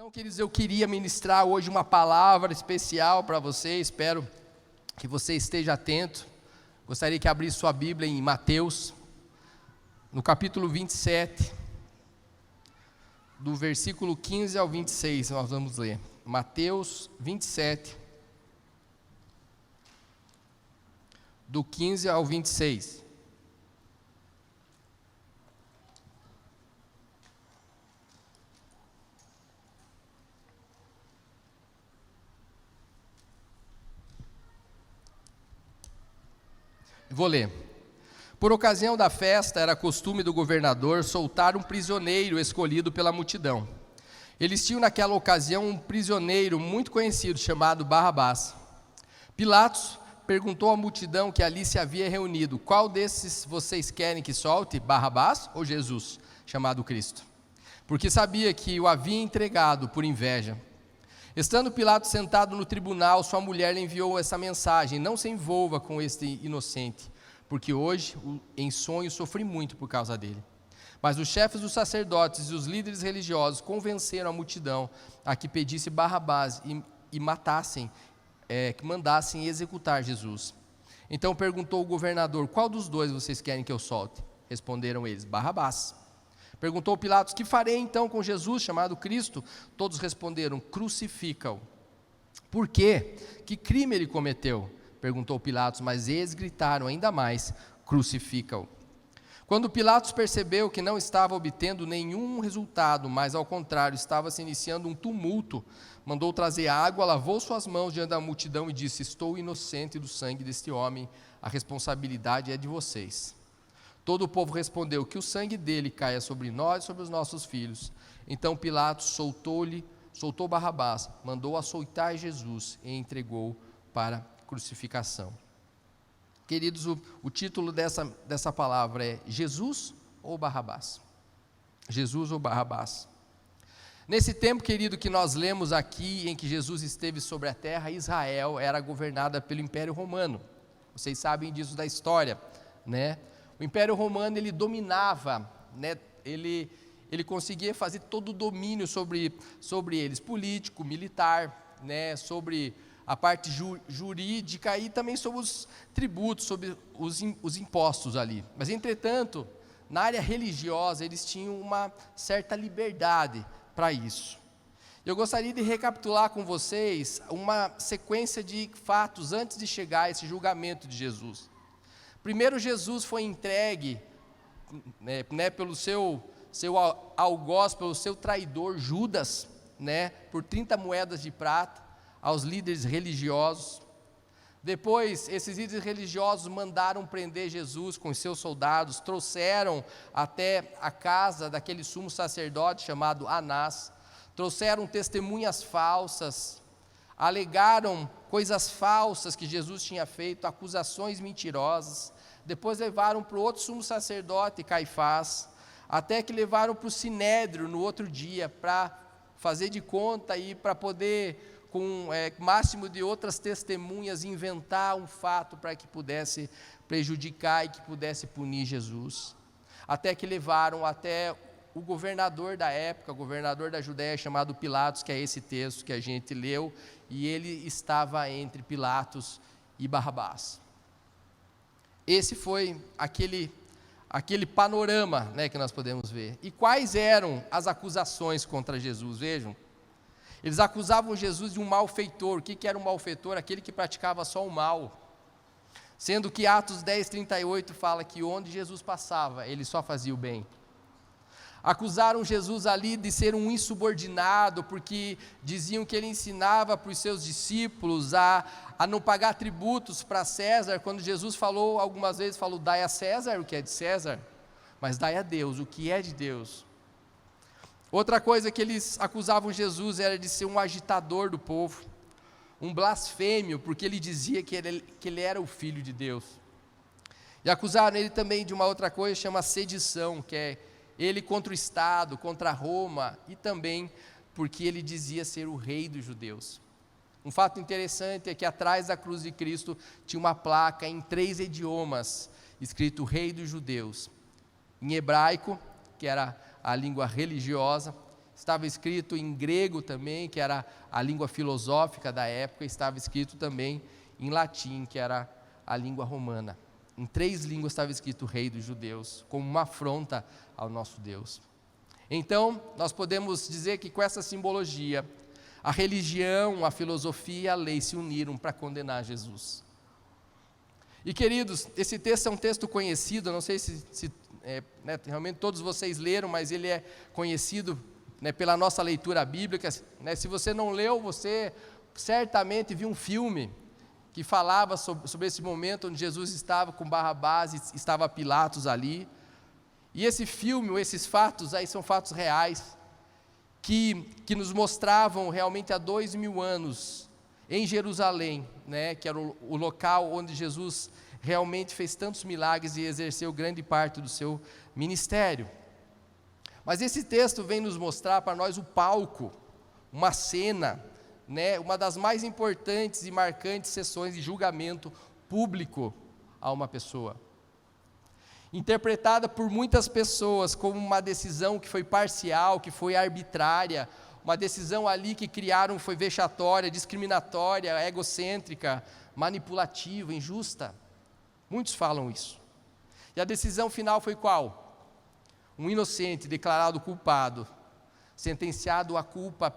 Então, queridos, eu queria ministrar hoje uma palavra especial para você, espero que você esteja atento. Gostaria que abrisse sua Bíblia em Mateus, no capítulo 27, do versículo 15 ao 26, nós vamos ler. Mateus 27, do 15 ao 26. Vou ler. Por ocasião da festa, era costume do governador soltar um prisioneiro escolhido pela multidão. Eles tinham naquela ocasião um prisioneiro muito conhecido, chamado Barrabás. Pilatos perguntou à multidão que ali se havia reunido: qual desses vocês querem que solte, Barrabás ou Jesus, chamado Cristo? Porque sabia que o havia entregado por inveja. Estando Pilatos sentado no tribunal, sua mulher lhe enviou essa mensagem: não se envolva com este inocente, porque hoje, em sonho, sofri muito por causa dele. Mas os chefes dos sacerdotes e os líderes religiosos convenceram a multidão a que pedisse Barrabás e que mandassem executar Jesus. Então perguntou o governador: qual dos dois vocês querem que eu solte? Responderam eles: Barrabás. Perguntou Pilatos: que farei então com Jesus, chamado Cristo? Todos responderam: crucifica-o. Por quê? Que crime ele cometeu? Perguntou Pilatos, mas eles gritaram ainda mais: crucifica-o. Quando Pilatos percebeu que não estava obtendo nenhum resultado, mas ao contrário, estava se iniciando um tumulto, mandou trazer água, lavou suas mãos diante da multidão e disse: estou inocente do sangue deste homem, a responsabilidade é de vocês. Todo o povo respondeu: que o sangue dele caia sobre nós e sobre os nossos filhos. Então Pilatos soltou Barrabás, mandou açoitar Jesus e entregou para crucificação. Queridos, o título dessa palavra é Jesus ou Barrabás? Jesus ou Barrabás? Nesse tempo, querido, que nós lemos aqui, em que Jesus esteve sobre a terra, Israel era governada pelo Império Romano. Vocês sabem disso da história, né? O Império Romano, ele dominava, né? Ele conseguia fazer todo o domínio sobre eles, político, militar, né? Sobre a parte jurídica e também sobre os tributos, sobre os impostos ali. Mas, entretanto, na área religiosa, eles tinham uma certa liberdade para isso. Eu gostaria de recapitular com vocês uma sequência de fatos antes de chegar a esse julgamento de Jesus. Primeiro, Jesus foi entregue pelo seu algoz, pelo seu traidor Judas, por 30 moedas de prata, aos líderes religiosos. Depois, esses líderes religiosos mandaram prender Jesus com os seus soldados, trouxeram até a casa daquele sumo sacerdote chamado Anás, trouxeram testemunhas falsas, alegaram coisas falsas que Jesus tinha feito, acusações mentirosas. Depois levaram para o outro sumo sacerdote, Caifás, até que levaram para o Sinédrio no outro dia, para fazer de conta e para poder, com máximo de outras testemunhas, inventar um fato para que pudesse prejudicar e que pudesse punir Jesus. Até que levaram até o governador da época, o governador da Judéia, chamado Pilatos, que é esse texto que a gente leu, e ele estava entre Pilatos e Barrabás. Esse foi aquele panorama, que nós podemos ver. E quais eram as acusações contra Jesus? Vejam, eles acusavam Jesus de um malfeitor. O que era um malfeitor? Aquele que praticava só o mal. Sendo que Atos 10:38 fala que onde Jesus passava, ele só fazia o bem. Acusaram Jesus ali de ser um insubordinado, porque diziam que ele ensinava para os seus discípulos a não pagar tributos para César, quando Jesus algumas vezes falou: dai a César o que é de César, mas dai a Deus o que é de Deus. Outra coisa que eles acusavam Jesus era de ser um agitador do povo, um blasfêmio, porque ele dizia que ele era o Filho de Deus. E acusaram ele também de uma outra coisa, chama sedição, que é ele contra o Estado, contra Roma, e também porque ele dizia ser o rei dos judeus. Um fato interessante é que atrás da cruz de Cristo tinha uma placa em 3 idiomas, escrito Rei dos Judeus. Em hebraico, que era a língua religiosa, estava escrito em grego também, que era a língua filosófica da época, estava escrito também em latim, que era a língua romana. Em 3 línguas estava escrito Rei dos Judeus, como uma afronta ao nosso Deus. Então, nós podemos dizer que com essa simbologia, a religião, a filosofia e a lei se uniram para condenar Jesus. E queridos, esse texto é um texto conhecido, não sei se realmente todos vocês leram, mas ele é conhecido, pela nossa leitura bíblica. Se você não leu, você certamente viu um filme que falava sobre esse momento onde Jesus estava com Barrabás e estava Pilatos ali. E esse filme, esses fatos aí são fatos reais, que nos mostravam realmente há 2000 anos, em Jerusalém, que era o local onde Jesus realmente fez tantos milagres e exerceu grande parte do seu ministério. Mas esse texto vem nos mostrar para nós o palco, uma cena, uma das mais importantes e marcantes sessões de julgamento público a uma pessoa. Interpretada por muitas pessoas como uma decisão que foi parcial, que foi arbitrária, uma decisão ali que criaram foi vexatória, discriminatória, egocêntrica, manipulativa, injusta. Muitos falam isso. E a decisão final foi qual? Um inocente declarado culpado, sentenciado à culpa,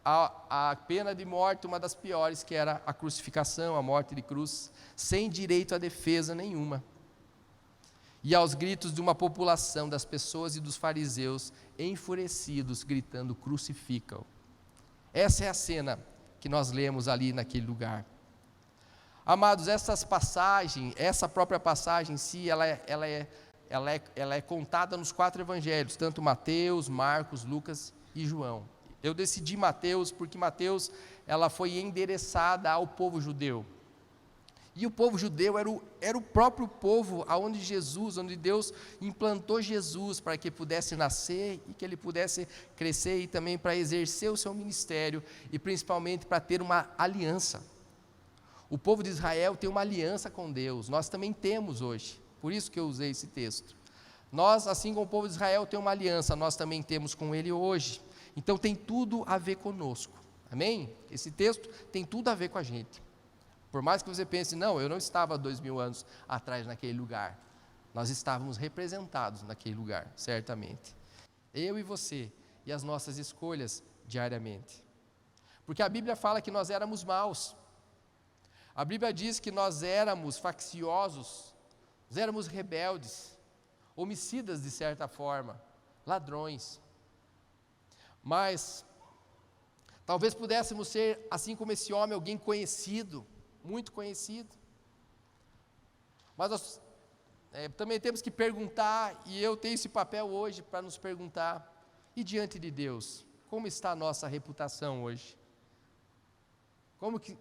à pena de morte, uma das piores, que era a crucificação, a morte de cruz, sem direito à defesa nenhuma. E aos gritos de uma população, das pessoas e dos fariseus, enfurecidos, gritando: crucificam. Essa é a cena que nós lemos ali naquele lugar. Amados, essa própria passagem em si, ela é contada nos 4 evangelhos, tanto Mateus, Marcos, Lucas e João. Eu decidi Mateus porque Mateus, ela foi endereçada ao povo judeu. E o povo judeu era o próprio povo onde Deus implantou Jesus para que pudesse nascer e que ele pudesse crescer, e também para exercer o seu ministério, e principalmente para ter uma aliança. O povo de Israel tem uma aliança com Deus, nós também temos hoje, por isso que eu usei esse texto. Nós, assim como o povo de Israel tem uma aliança, nós também temos com ele hoje. Então tem tudo a ver conosco, amém? Esse texto tem tudo a ver com a gente. Por mais que você pense, não, eu não estava 2000 anos atrás naquele lugar. Nós estávamos representados naquele lugar, certamente. Eu e você, e as nossas escolhas diariamente. Porque a Bíblia fala que nós éramos maus. A Bíblia diz que nós éramos facciosos, nós éramos rebeldes, homicidas de certa forma, ladrões. Mas, talvez pudéssemos ser, assim como esse homem, alguém conhecido, muito conhecido. Mas nós também temos que perguntar, e eu tenho esse papel hoje para nos perguntar: e diante de Deus, como está a nossa reputação hoje? Como que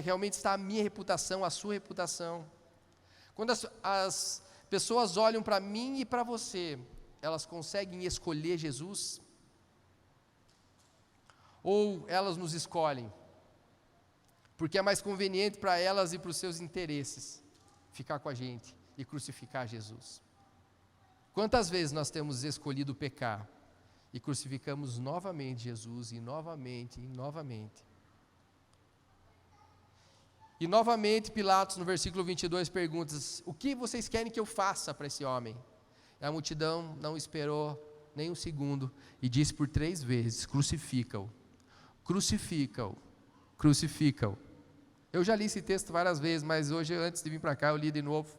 realmente está a minha reputação, a sua reputação? Quando as pessoas olham para mim e para você, elas conseguem escolher Jesus? Ou elas nos escolhem porque é mais conveniente para elas e para os seus interesses ficar com a gente e crucificar Jesus? Quantas vezes nós temos escolhido pecar e crucificamos novamente Jesus, e novamente, e novamente? E novamente Pilatos, no versículo 22, pergunta: o que vocês querem que eu faça para esse homem? E a multidão não esperou nem um segundo e disse por 3 vezes: crucifica-o, crucifica-o, crucifica-o. Eu já li esse texto várias vezes, mas hoje, antes de vir para cá, eu li de novo.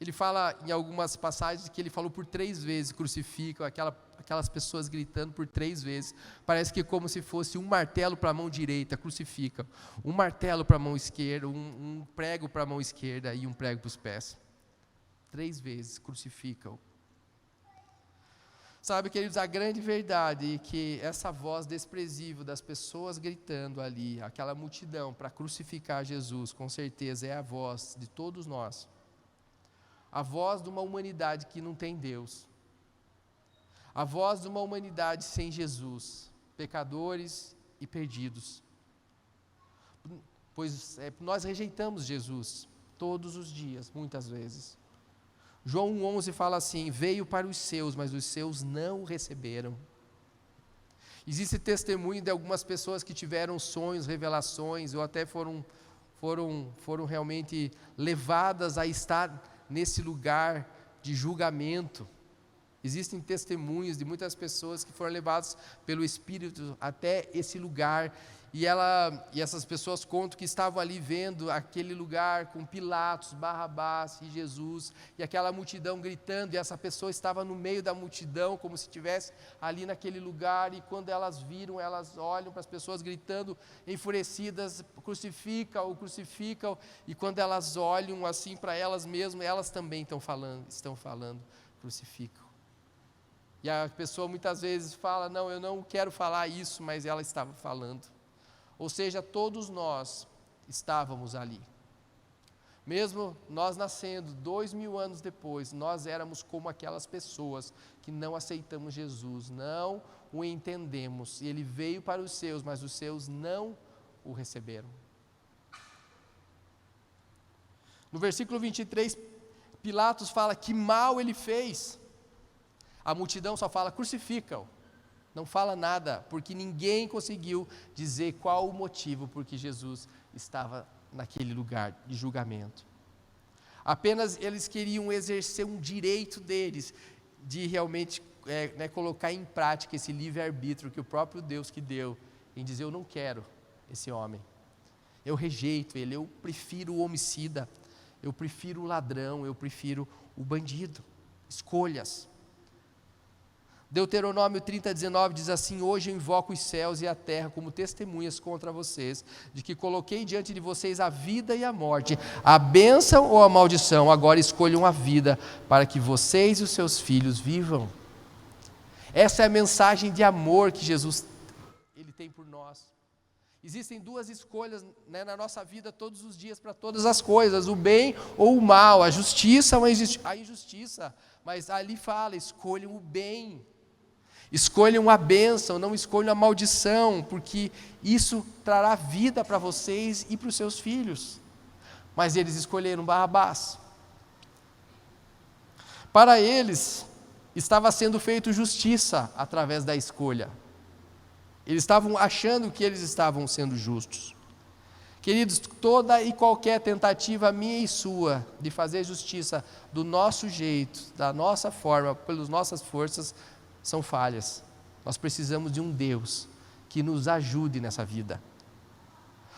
Ele fala em algumas passagens que ele falou por 3 vezes: crucificam, aquelas pessoas gritando por 3 vezes. Parece que como se fosse um martelo para a mão direita, crucificam, um martelo para a mão esquerda, um prego para a mão esquerda e um prego para os pés. 3 vezes, crucificam. Sabe, queridos, a grande verdade é que essa voz desprezível das pessoas gritando ali, aquela multidão para crucificar Jesus, com certeza é a voz de todos nós. A voz de uma humanidade que não tem Deus. A voz de uma humanidade sem Jesus, pecadores e perdidos. Pois nós rejeitamos Jesus todos os dias, muitas vezes. João 1,11 fala assim: veio para os seus, mas os seus não o receberam. Existe testemunho de algumas pessoas que tiveram sonhos, revelações, ou até foram realmente levadas a estar nesse lugar de julgamento. Existem testemunhos de muitas pessoas que foram levadas pelo Espírito até esse lugar, e essas pessoas contam que estavam ali vendo aquele lugar com Pilatos, Barrabás e Jesus, e aquela multidão gritando, e essa pessoa estava no meio da multidão, como se estivesse ali naquele lugar, e quando elas viram, elas olham para as pessoas gritando, enfurecidas, crucificam, e quando elas olham assim para elas mesmas, elas também estão falando, crucificam. E a pessoa muitas vezes fala, não, eu não quero falar isso, mas ela estava falando. Ou seja, todos nós estávamos ali. Mesmo nós nascendo 2000 anos depois, nós éramos como aquelas pessoas que não aceitamos Jesus, não o entendemos. E ele veio para os seus, mas os seus não o receberam. No versículo 23, Pilatos fala que mal ele fez. A multidão só fala, crucifica-o. Não fala nada, porque ninguém conseguiu dizer qual o motivo por que Jesus estava naquele lugar de julgamento. Apenas eles queriam exercer um direito deles, de realmente colocar em prática esse livre-arbítrio que o próprio Deus que deu, em dizer, eu não quero esse homem, eu rejeito ele, eu prefiro o homicida, eu prefiro o ladrão, eu prefiro o bandido. Escolhas. Deuteronômio 30:19 diz assim, hoje eu invoco os céus e a terra como testemunhas contra vocês, de que coloquei diante de vocês a vida e a morte, a bênção ou a maldição, agora escolham a vida, para que vocês e os seus filhos vivam. Essa é a mensagem de amor que Jesus ele tem por nós. Existem duas escolhas na nossa vida todos os dias para todas as coisas, o bem ou o mal, a justiça ou a injustiça, mas ali fala, escolham o bem. Escolham a bênção, não escolham a maldição, porque isso trará vida para vocês e para os seus filhos. Mas eles escolheram Barrabás. Para eles, estava sendo feito justiça através da escolha. Eles estavam achando que eles estavam sendo justos. Queridos, toda e qualquer tentativa minha e sua de fazer justiça do nosso jeito, da nossa forma, pelas nossas forças, são falhas. Nós precisamos de um Deus que nos ajude nessa vida.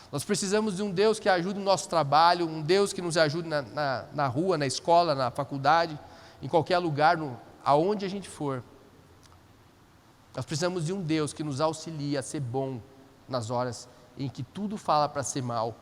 Nós precisamos de um Deus que ajude no nosso trabalho, um Deus que nos ajude na rua, na escola, na faculdade, em qualquer lugar, aonde a gente for. Nós precisamos de um Deus que nos auxilie a ser bom nas horas em que tudo fala para ser mal.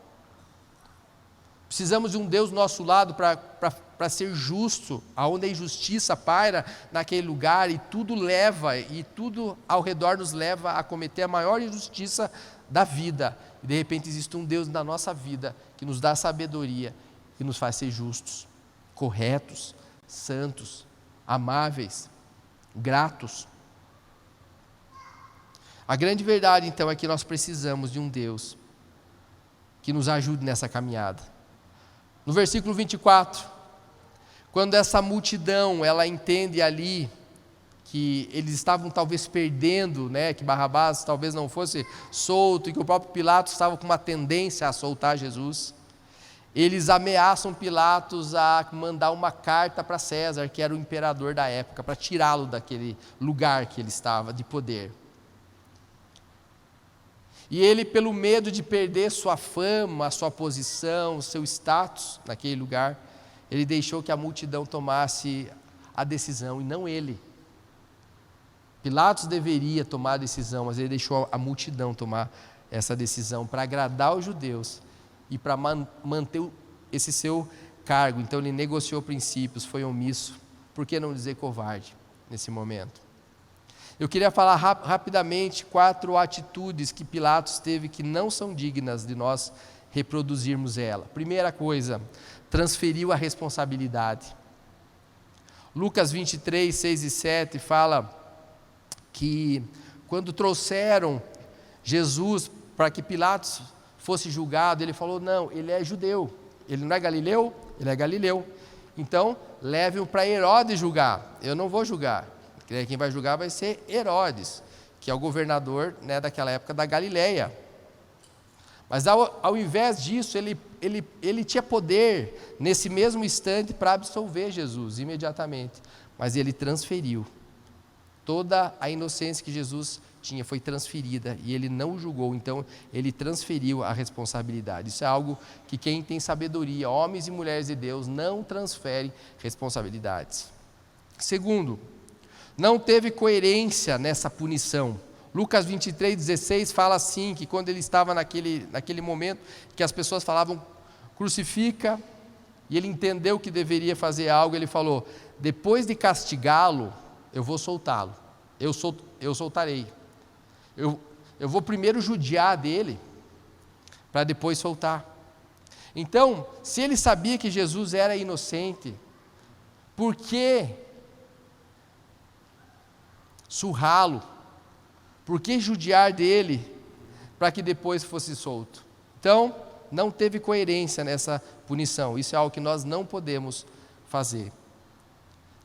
Precisamos de um Deus do nosso lado para ser justo, aonde a injustiça paira naquele lugar e tudo ao redor nos leva a cometer a maior injustiça da vida. E de repente existe um Deus na nossa vida que nos dá sabedoria, que nos faz ser justos, corretos, santos, amáveis, gratos. A grande verdade então é que nós precisamos de um Deus que nos ajude nessa caminhada. No versículo 24, quando essa multidão, ela entende ali que eles estavam talvez perdendo, que Barrabás talvez não fosse solto e que o próprio Pilatos estava com uma tendência a soltar Jesus, eles ameaçam Pilatos a mandar uma carta para César, que era o imperador da época, para tirá-lo daquele lugar que ele estava de poder. E ele, pelo medo de perder sua fama, sua posição, seu status naquele lugar, ele deixou que a multidão tomasse a decisão, e não ele. Pilatos deveria tomar a decisão, mas ele deixou a multidão tomar essa decisão para agradar os judeus e para manter esse seu cargo. Então ele negociou princípios, foi omisso, por que não dizer covarde nesse momento? Eu queria falar rapidamente 4 atitudes que Pilatos teve que não são dignas de nós reproduzirmos ela. Primeira coisa, transferiu a responsabilidade. Lucas 23, 6 e 7 fala que quando trouxeram Jesus para que Pilatos fosse julgado, ele falou, não, ele é judeu, ele não é galileu? Ele é galileu. Então, leve-o para Herodes julgar, eu não vou julgar. Quem vai julgar vai ser Herodes. que é o governador, né, daquela época da Galileia. Mas ao invés disso, ele tinha poder, nesse mesmo instante, para absolver Jesus, imediatamente. Mas ele transferiu. Toda a inocência que Jesus tinha foi transferida, e ele não julgou, então ele transferiu a responsabilidade. Isso é algo que quem tem sabedoria, homens e mulheres de Deus, não transferem responsabilidades. Segundo, não teve coerência nessa punição. Lucas 23:16 fala assim, que quando ele estava naquele momento, que as pessoas falavam, crucifica, e ele entendeu que deveria fazer algo, ele falou, depois de castigá-lo, eu vou soltá-lo, eu soltarei. Eu vou primeiro judiar dele, para depois soltar. Então, se ele sabia que Jesus era inocente, por que surrá-lo? Por que judiar dele, para que depois fosse solto? Então, não teve coerência nessa punição. Isso é algo que nós não podemos fazer.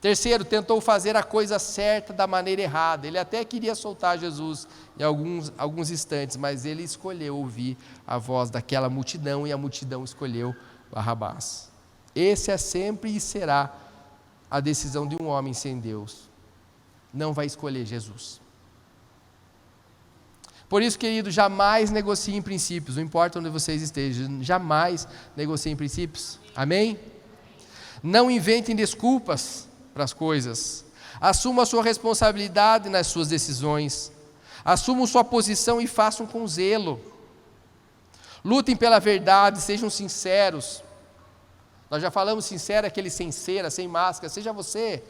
Terceiro, tentou fazer a coisa certa da maneira errada. Ele até queria soltar Jesus em alguns instantes, mas ele escolheu ouvir a voz daquela multidão, e a multidão escolheu Barrabás. Esse é sempre e será a decisão de um homem sem Deus. Não vai escolher Jesus. Por isso, querido, jamais negocie em princípios, não importa onde vocês estejam, jamais negocie em princípios. Amém? Não inventem desculpas para as coisas. Assumam a sua responsabilidade nas suas decisões. Assumam sua posição e façam com zelo. Lutem pela verdade, sejam sinceros. Nós já falamos sincero, aquele sem cera, sem máscara. Seja você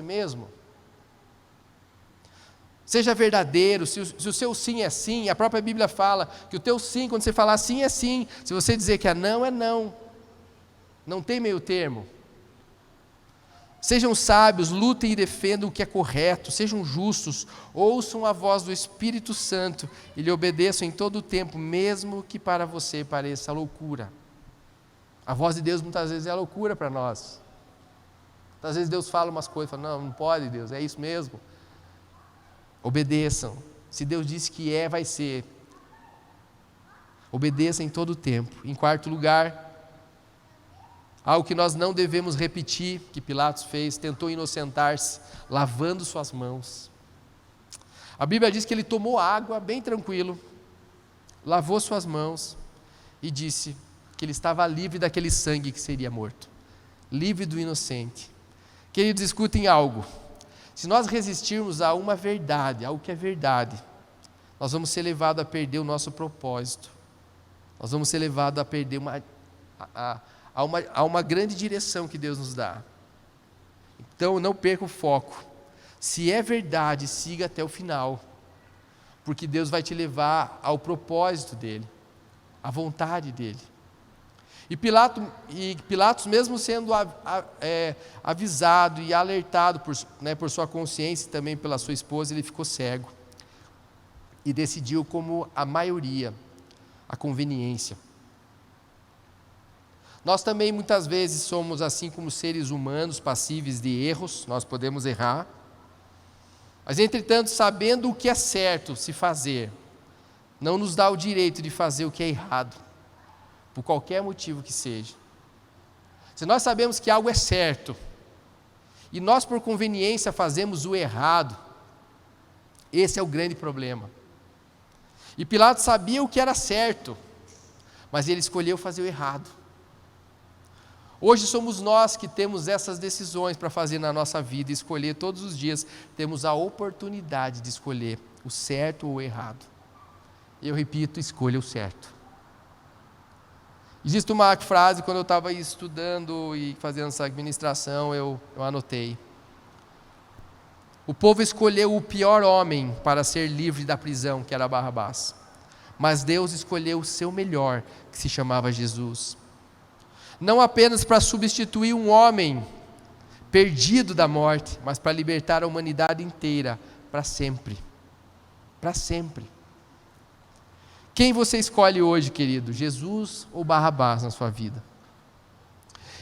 mesmo. Seja verdadeiro. Se o seu sim é sim, a própria Bíblia fala que o teu sim, quando você falar sim, é sim. Se você dizer que é não. Não tem meio termo. Sejam sábios, lutem e defendam o que é correto, sejam justos, ouçam a voz do Espírito Santo e lhe obedeçam em todo o tempo, mesmo que para você pareça loucura. A voz de Deus muitas vezes é loucura para nós. Muitas vezes Deus fala umas coisas, fala, não pode Deus, é isso mesmo. Obedeçam, se Deus disse que é, vai ser. Obedeçam em todo o tempo. Em quarto lugar, algo que nós não devemos repetir, que Pilatos fez, tentou inocentar-se, lavando suas mãos. A Bíblia diz que ele tomou água, bem tranquilo, lavou suas mãos e disse que ele estava livre daquele sangue que seria morto, livre do inocente. Queridos, escutem algo. Se nós resistirmos a uma verdade, algo que é verdade, nós vamos ser levados a perder o nosso propósito. Nós vamos ser levados a perder uma grande direção que Deus nos dá. Então não perca o foco. Se é verdade, siga até o final, porque Deus vai te levar ao propósito dele, à vontade dele. E Pilatos, mesmo sendo avisado e alertado por sua consciência e também pela sua esposa, ele ficou cego e decidiu como a maioria, a conveniência. Nós também muitas vezes somos assim como seres humanos, passíveis de erros, nós podemos errar, mas entretanto, sabendo o que é certo se fazer, não nos dá o direito de fazer o que é errado, por qualquer motivo que seja. Se nós sabemos que algo é certo, e nós por conveniência fazemos o errado, esse é o grande problema. E Pilatos sabia o que era certo, mas ele escolheu fazer o errado. Hoje somos nós que temos essas decisões para fazer na nossa vida, escolher todos os dias, temos a oportunidade de escolher o certo ou o errado. Eu repito, escolha o certo. Existe uma frase, quando eu estava estudando e fazendo essa administração, eu anotei. O povo escolheu o pior homem para ser livre da prisão, que era Barrabás. Mas Deus escolheu o seu melhor, que se chamava Jesus. Não apenas para substituir um homem perdido da morte, mas para libertar a humanidade inteira, para sempre. Para sempre. Quem você escolhe hoje, querido? Jesus ou Barrabás na sua vida?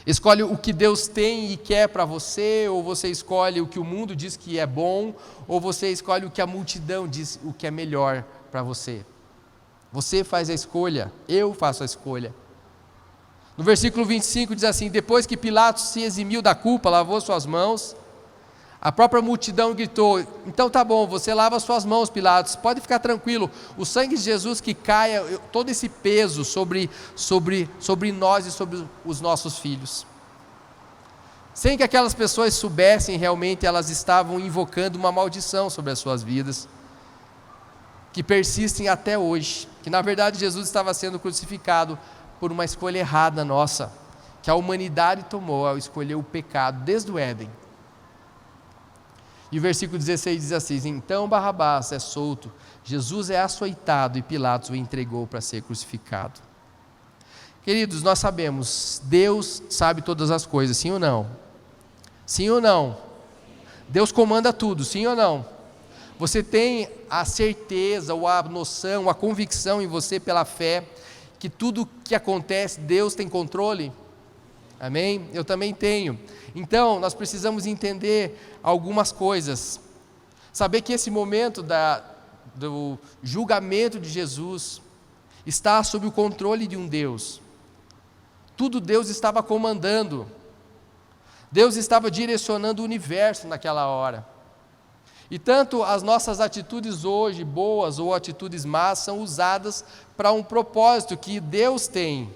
Escolhe o que Deus tem e quer para você, ou você escolhe o que o mundo diz que é bom, ou você escolhe o que a multidão diz o que é melhor para você. Você faz a escolha, eu faço a escolha. No versículo 25 diz assim: depois que Pilatos se eximiu da culpa, lavou suas mãos, a própria multidão gritou: então tá bom, você lava suas mãos, Pilatos, pode ficar tranquilo, o sangue de Jesus que caia, todo esse peso sobre nós e sobre os nossos filhos. Sem que aquelas pessoas soubessem, realmente elas estavam invocando uma maldição sobre as suas vidas, que persistem até hoje, que na verdade Jesus estava sendo crucificado por uma escolha errada nossa, que a humanidade tomou ao escolher o pecado desde o Éden. E o versículo 16 diz assim: então Barrabás é solto, Jesus é açoitado e Pilatos o entregou para ser crucificado. Queridos, nós sabemos, Deus sabe todas as coisas, sim ou não? Sim ou não? Deus comanda tudo, sim ou não? Você tem a certeza, ou a noção, a convicção em você pela fé, que tudo que acontece, Deus tem controle? Amém? Eu também tenho. Então, nós precisamos entender algumas coisas. Saber que esse momento do julgamento de Jesus está sob o controle de um Deus. Tudo Deus estava comandando. Deus estava direcionando o universo naquela hora. E tanto as nossas atitudes hoje, boas ou atitudes más, são usadas para um propósito que Deus tem.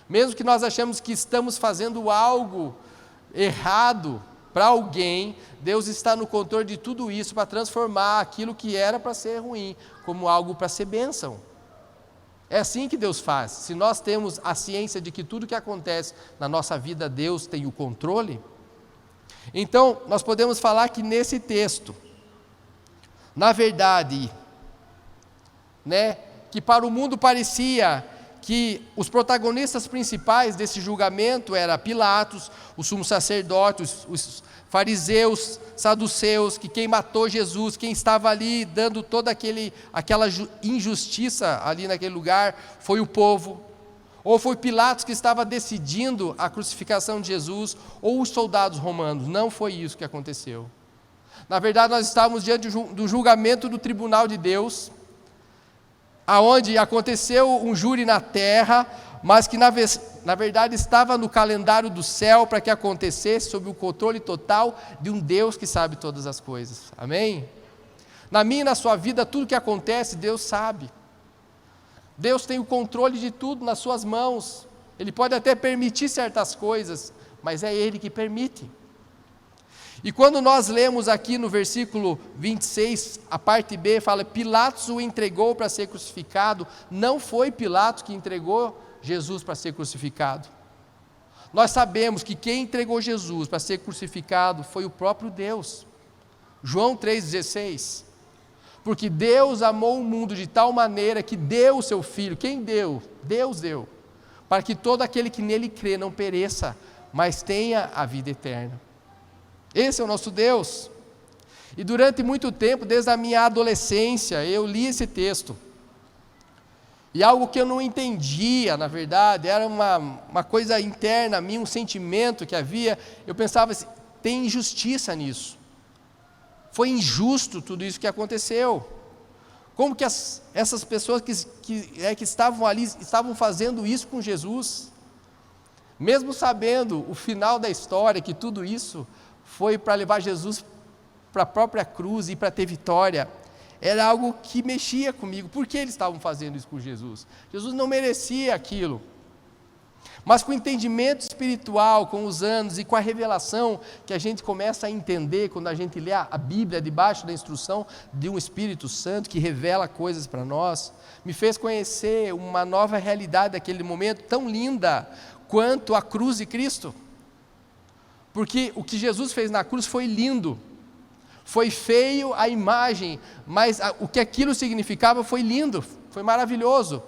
Mesmo que nós achemos que estamos fazendo algo errado para alguém, Deus está no controle de tudo isso para transformar aquilo que era para ser ruim, como algo para ser bênção. É assim que Deus faz. Se nós temos a ciência de que tudo que acontece na nossa vida, Deus tem o controle, então nós podemos falar que nesse texto, na verdade, que para o mundo parecia que os protagonistas principais desse julgamento eram Pilatos, o sumo sacerdote, os fariseus, saduceus, que quem matou Jesus, quem estava ali dando toda aquela injustiça ali naquele lugar, foi o povo. Ou foi Pilatos que estava decidindo a crucificação de Jesus, ou os soldados romanos. Não foi isso que aconteceu. Na verdade, nós estávamos diante do julgamento do tribunal de Deus, aonde aconteceu um júri na terra, mas que na verdade estava no calendário do céu para que acontecesse sob o controle total de um Deus que sabe todas as coisas. Amém? Na minha e na sua vida, tudo que acontece, Deus sabe. Deus tem o controle de tudo nas suas mãos. Ele pode até permitir certas coisas, mas é Ele que permite. E quando nós lemos aqui no versículo 26, a parte B fala: Pilatos o entregou para ser crucificado. Não foi Pilatos que entregou Jesus para ser crucificado. Nós sabemos que quem entregou Jesus para ser crucificado foi o próprio Deus. João 3,16. Porque Deus amou o mundo de tal maneira que deu o seu Filho. Quem deu? Deus deu. Para que todo aquele que nele crê não pereça, mas tenha a vida eterna. Esse é o nosso Deus. E durante muito tempo, desde a minha adolescência, eu li esse texto. E algo que eu não entendia, na verdade, era uma coisa interna a mim, um sentimento que havia. Eu pensava assim: tem injustiça nisso. Foi injusto tudo isso que aconteceu. Como que essas pessoas que estavam ali, estavam fazendo isso com Jesus? Mesmo sabendo o final da história, que tudo isso foi para levar Jesus para a própria cruz e para ter vitória, era algo que mexia comigo. Por que eles estavam fazendo isso com Jesus? Jesus não merecia aquilo. Mas com o entendimento espiritual, com os anos e com a revelação que a gente começa a entender quando a gente lê a Bíblia debaixo da instrução de um Espírito Santo que revela coisas para nós, me fez conhecer uma nova realidade daquele momento tão linda quanto a cruz de Cristo. Porque o que Jesus fez na cruz foi lindo, foi feio a imagem, mas o que aquilo significava foi lindo, foi maravilhoso.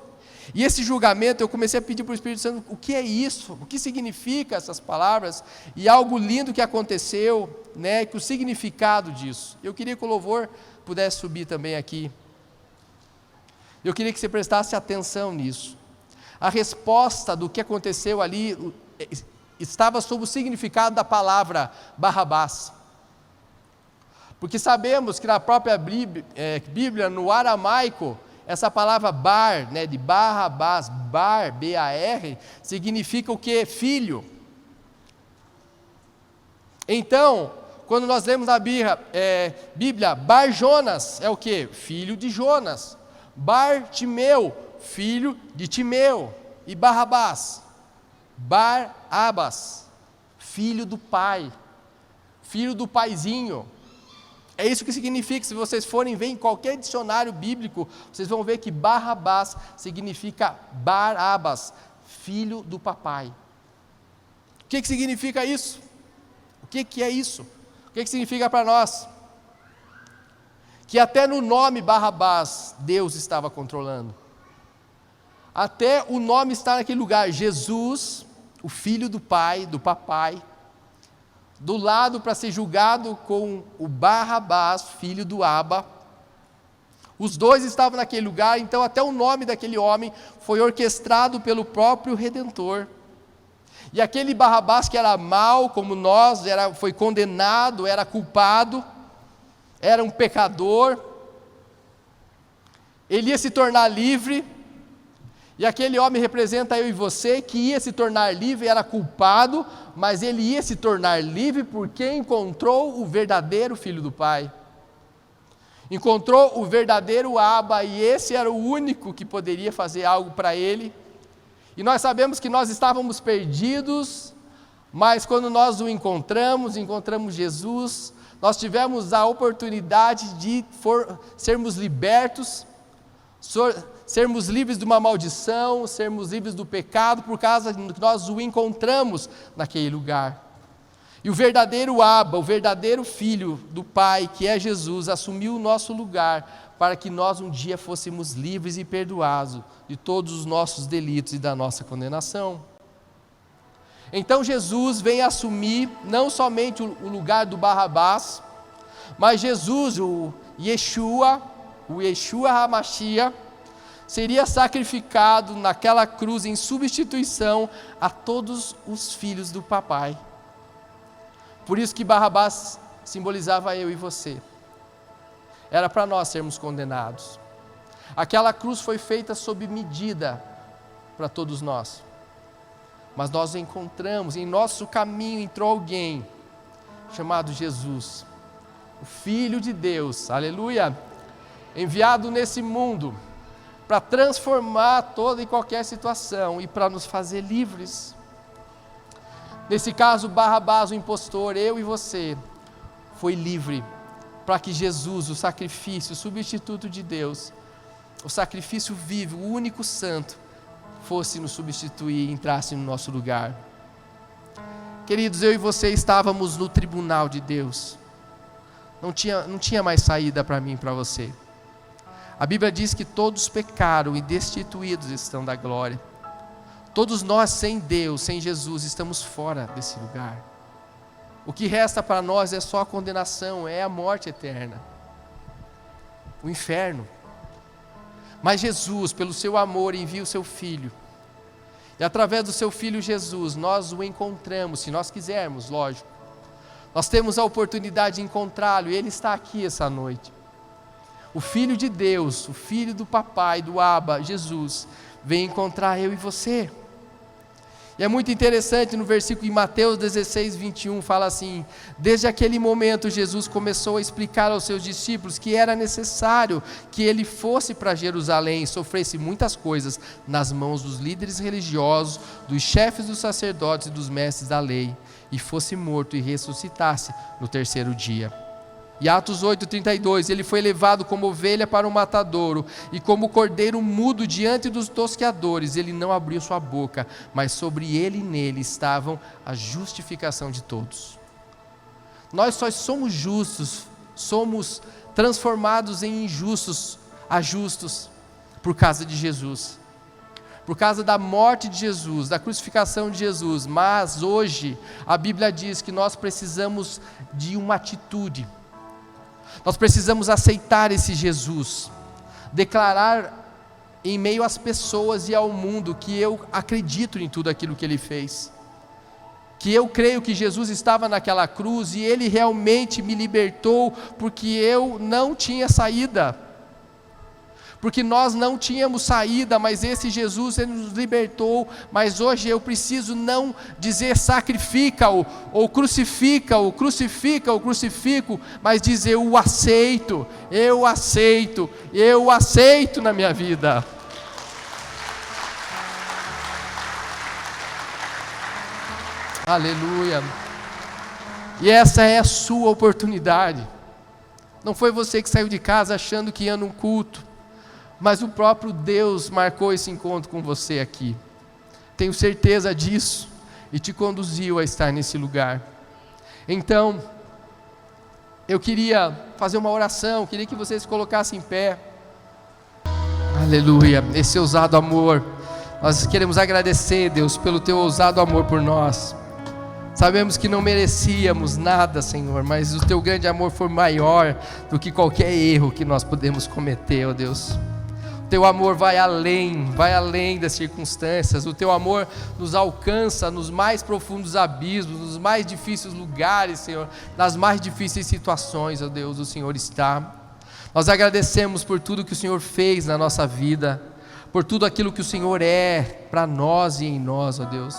E esse julgamento, eu comecei a pedir para o Espírito Santo: o que é isso? O que significa essas palavras? E algo lindo que aconteceu, que o significado disso. Eu queria que o louvor pudesse subir também aqui. Eu queria que você prestasse atenção nisso. A resposta do que aconteceu ali estava sob o significado da palavra Barrabás. Porque sabemos que na própria Bíblia, no aramaico, essa palavra bar, de Barrabás, bar, B-A-R, significa o quê? Filho. Então, quando nós lemos na Bíblia, Bar Jonas é o quê? Filho de Jonas. Bartimeu, filho de Timeu. E Barrabás, Barabas, filho do pai, filho do paizinho. É isso que significa. Se vocês forem ver em qualquer dicionário bíblico, vocês vão ver que Barrabás significa Barabas, filho do papai. O que significa isso? O que é isso? O que significa para nós? Que até no nome Barrabás, Deus estava controlando. Até o nome está naquele lugar, Jesus, o filho do pai, do papai, do lado para ser julgado com o Barrabás, filho do Aba. Os dois estavam naquele lugar, então até o nome daquele homem foi orquestrado pelo próprio Redentor. E aquele Barrabás que era mau como nós, foi condenado, era culpado, era um pecador, ele ia se tornar livre. E aquele homem representa eu e você, que ia se tornar livre, era culpado, mas ele ia se tornar livre porque encontrou o verdadeiro Filho do Pai. Encontrou o verdadeiro Aba, e esse era o único que poderia fazer algo para ele. E nós sabemos que nós estávamos perdidos, mas quando nós o encontramos Jesus, nós tivemos a oportunidade de sermos libertos, sermos livres de uma maldição, sermos livres do pecado, por causa que nós o encontramos naquele lugar. E o verdadeiro Aba, o verdadeiro Filho do Pai, que é Jesus, assumiu o nosso lugar, para que nós um dia fôssemos livres e perdoados de todos os nossos delitos e da nossa condenação. Então Jesus vem assumir não somente o lugar do Barrabás, mas Jesus, o Yeshua HaMashiach, seria sacrificado naquela cruz em substituição a todos os filhos do papai. Por isso que Barrabás simbolizava eu e você. Era para nós sermos condenados. Aquela cruz foi feita sob medida para todos nós. Mas nós encontramos, em nosso caminho entrou alguém chamado Jesus, o Filho de Deus, aleluia, enviado nesse mundo para transformar toda e qualquer situação e para nos fazer livres. Nesse caso, Barrabás, o impostor, eu e você, foi livre para que Jesus, o sacrifício, o substituto de Deus, o sacrifício vivo, o único santo, fosse nos substituir e entrasse no nosso lugar. Queridos, eu e você estávamos no tribunal de Deus. Não tinha mais saída para mim e para você. A Bíblia diz que todos pecaram e destituídos estão da glória. Todos nós, sem Deus, sem Jesus, estamos fora desse lugar. O que resta para nós é só a condenação, é a morte eterna, o inferno. Mas Jesus, pelo seu amor, envia o seu Filho. E através do seu Filho Jesus, nós o encontramos, se nós quisermos, lógico. Nós temos a oportunidade de encontrá-lo, e Ele está aqui essa noite. O Filho de Deus, o Filho do Papai, do Abba, Jesus, vem encontrar eu e você. E é muito interessante no versículo em Mateus 16, 21, fala assim: desde aquele momento Jesus começou a explicar aos seus discípulos que era necessário que ele fosse para Jerusalém e sofresse muitas coisas nas mãos dos líderes religiosos, dos chefes dos sacerdotes e dos mestres da lei, e fosse morto e ressuscitasse no terceiro dia. E Atos 8:32, ele foi levado como ovelha para o matadouro, e como cordeiro mudo diante dos tosqueadores, ele não abriu sua boca, mas sobre ele e nele estavam a justificação de todos. Nós só somos justos, somos transformados em injustos a justos por causa de Jesus, por causa da morte de Jesus, da crucificação de Jesus. Mas hoje a Bíblia diz que nós precisamos de uma atitude. Nós precisamos aceitar esse Jesus, declarar em meio às pessoas e ao mundo que eu acredito em tudo aquilo que Ele fez. que eu creio que Jesus estava naquela cruz e Ele realmente me libertou, porque eu não tinha saída, porque nós não tínhamos saída, mas esse Jesus, Ele nos libertou. Mas hoje eu preciso não dizer sacrifica-o, ou crucifica-o, crucifica-o, crucifico, mas dizer eu aceito, eu aceito, eu aceito na minha vida. Aleluia. E essa é a sua oportunidade. Não foi você que saiu de casa achando que ia num culto, mas o próprio Deus marcou esse encontro com você aqui. Tenho certeza disso, e te conduziu a estar nesse lugar. Então, eu queria fazer uma oração, queria que vocês se colocassem em pé. Aleluia, esse ousado amor. Nós queremos agradecer, Deus, pelo teu ousado amor por nós. Sabemos que não merecíamos nada, Senhor, mas o teu grande amor foi maior do que qualquer erro que nós podemos cometer, ó Deus. O teu amor vai além das circunstâncias. O teu amor nos alcança nos mais profundos abismos, nos mais difíceis lugares, Senhor, nas mais difíceis situações, ó Deus, o Senhor está. Nós agradecemos por tudo que o Senhor fez na nossa vida, por tudo aquilo que o Senhor é para nós e em nós, ó Deus.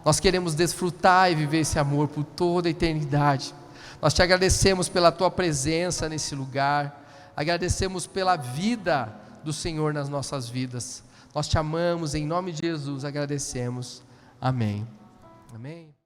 Nós queremos desfrutar e viver esse amor por toda a eternidade. Nós te agradecemos pela tua presença nesse lugar, agradecemos pela vida do Senhor nas nossas vidas. Nós te amamos, em nome de Jesus agradecemos. Amém. Amém.